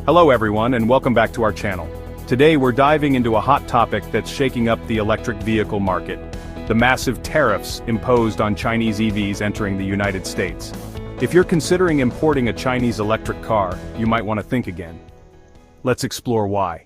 Hello everyone and welcome back to our channel. Today we're diving into a hot topic that's shaking up the electric vehicle market: the massive tariffs imposed on Chinese EVs entering the United States. If you're considering importing a Chinese electric car, you might want to think again. Let's explore why.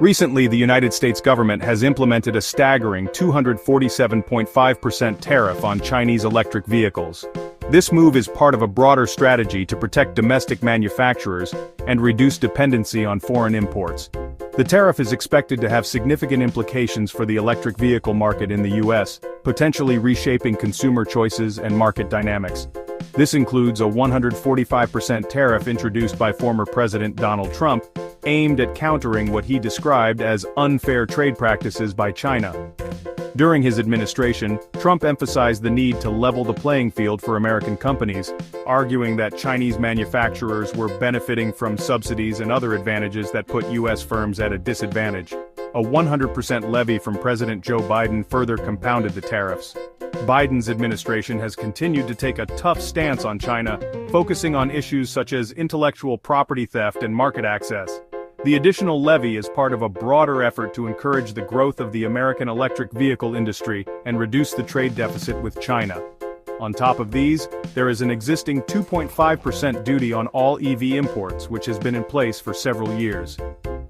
Recently, the United States government has implemented a staggering 247.5% tariff on Chinese electric vehicles. This move is part of a broader strategy to protect domestic manufacturers and reduce dependency on foreign imports. The tariff is expected to have significant implications for the electric vehicle market in the US, potentially reshaping consumer choices and market dynamics. This includes a 145% tariff introduced by former President Donald Trump, aimed at countering what he described as unfair trade practices by China. During his administration, Trump emphasized the need to level the playing field for American companies, arguing that Chinese manufacturers were benefiting from subsidies and other advantages that put U.S. firms at a disadvantage. A 100% levy from President Joe Biden further compounded the tariffs. Biden's administration has continued to take a tough stance on China, focusing on issues such as intellectual property theft and market access. The additional levy is part of a broader effort to encourage the growth of the American electric vehicle industry and reduce the trade deficit with China. On top of these, there is an existing 2.5% duty on all EV imports, which has been in place for several years.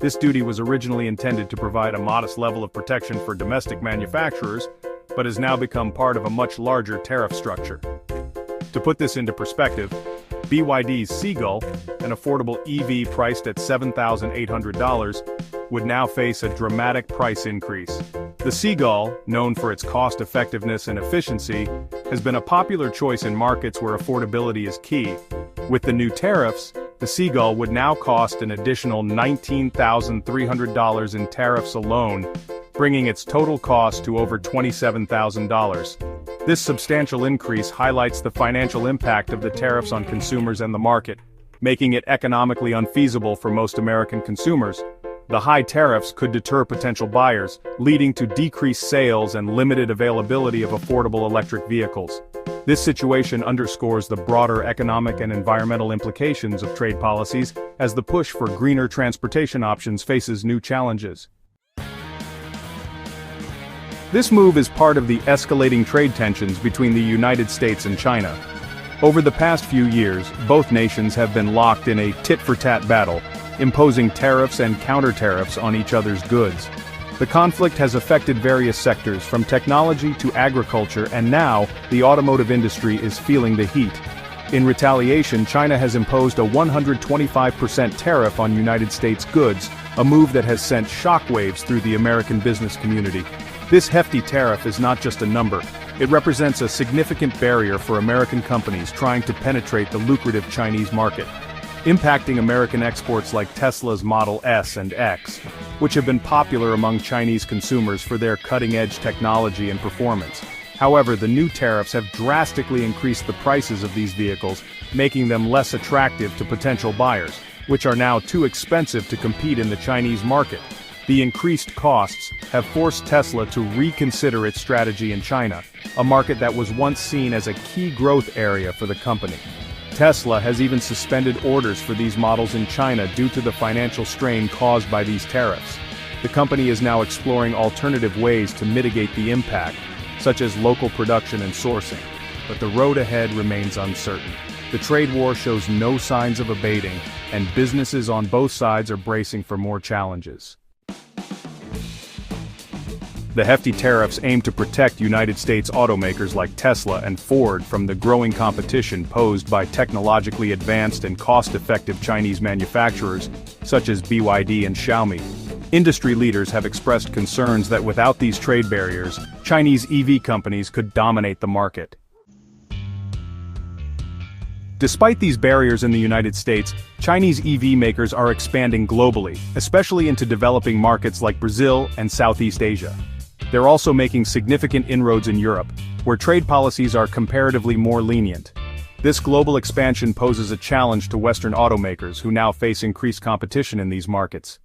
This duty was originally intended to provide a modest level of protection for domestic manufacturers, but has now become part of a much larger tariff structure. To put this into perspective, BYD's Seagull, an affordable EV priced at $7,800, would now face a dramatic price increase. The Seagull, known for its cost-effectiveness and efficiency, has been a popular choice in markets where affordability is key. With the new tariffs, the Seagull would now cost an additional $19,300 in tariffs alone, bringing its total cost to over $27,000. This substantial increase highlights the financial impact of the tariffs on consumers and the market, making it economically unfeasible for most American consumers. The high tariffs could deter potential buyers, leading to decreased sales and limited availability of affordable electric vehicles. This situation underscores the broader economic and environmental implications of trade policies, as the push for greener transportation options faces new challenges. This move is part of the escalating trade tensions between the United States and China. Over the past few years, both nations have been locked in a tit-for-tat battle, imposing tariffs and counter-tariffs on each other's goods. The conflict has affected various sectors, from technology to agriculture, and now, the automotive industry is feeling the heat. In retaliation, China has imposed a 125% tariff on United States goods, a move that has sent shockwaves through the American business community. This hefty tariff is not just a number. It represents a significant barrier for American companies trying to penetrate the lucrative Chinese market, impacting American exports like Tesla's Model S and X, which have been popular among Chinese consumers for their cutting-edge technology and performance. However, the new tariffs have drastically increased the prices of these vehicles, making them less attractive to potential buyers, which are now too expensive to compete in the Chinese market. The increased costs have forced Tesla to reconsider its strategy in China, a market that was once seen as a key growth area for the company. Tesla has even suspended orders for these models in China due to the financial strain caused by these tariffs. The company is now exploring alternative ways to mitigate the impact, such as local production and sourcing, but the road ahead remains uncertain. The trade war shows no signs of abating, and businesses on both sides are bracing for more challenges. The hefty tariffs aim to protect United States automakers like Tesla and Ford from the growing competition posed by technologically advanced and cost-effective Chinese manufacturers, such as BYD and Xiaomi. Industry leaders have expressed concerns that without these trade barriers, Chinese EV companies could dominate the market. Despite these barriers in the United States, Chinese EV makers are expanding globally, especially into developing markets like Brazil and Southeast Asia. They're also making significant inroads in Europe, where trade policies are comparatively more lenient. This global expansion poses a challenge to Western automakers who now face increased competition in these markets.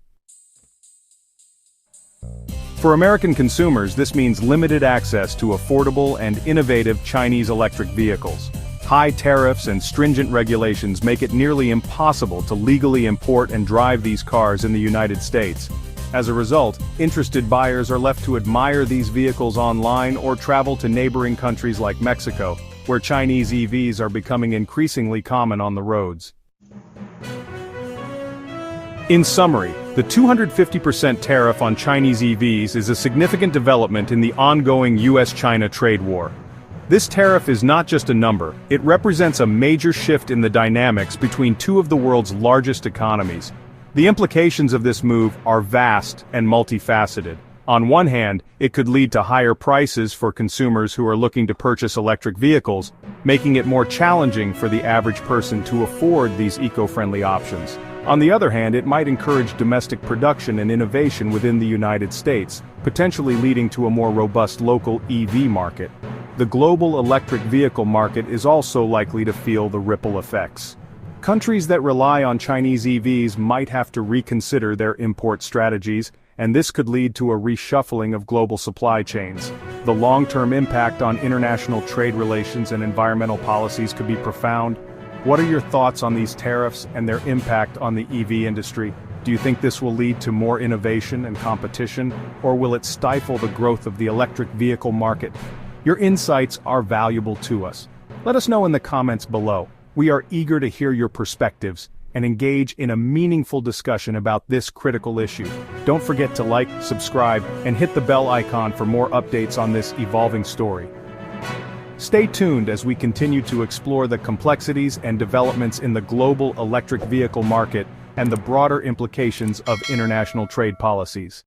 For American consumers, this means limited access to affordable and innovative Chinese electric vehicles. High tariffs and stringent regulations make it nearly impossible to legally import and drive these cars in the United States. As a result, interested buyers are left to admire these vehicles online or travel to neighboring countries like Mexico, where Chinese EVs are becoming increasingly common on the roads. In summary, the 250% tariff on Chinese EVs is a significant development in the ongoing US-China trade war. This tariff is not just a number, it represents a major shift in the dynamics between two of the world's largest economies. The implications of this move are vast and multifaceted. On one hand, it could lead to higher prices for consumers who are looking to purchase electric vehicles, making it more challenging for the average person to afford these eco-friendly options. On the other hand, it might encourage domestic production and innovation within the United States, potentially leading to a more robust local EV market. The global electric vehicle market is also likely to feel the ripple effects. Countries that rely on Chinese EVs might have to reconsider their import strategies, and this could lead to a reshuffling of global supply chains. The long-term impact on international trade relations and environmental policies could be profound. What are your thoughts on these tariffs and their impact on the EV industry? Do you think this will lead to more innovation and competition, or will it stifle the growth of the electric vehicle market? Your insights are valuable to us. Let us know in the comments below. We are eager to hear your perspectives and engage in a meaningful discussion about this critical issue. Don't forget to like, subscribe, and hit the bell icon for more updates on this evolving story. Stay tuned as we continue to explore the complexities and developments in the global electric vehicle market and the broader implications of international trade policies.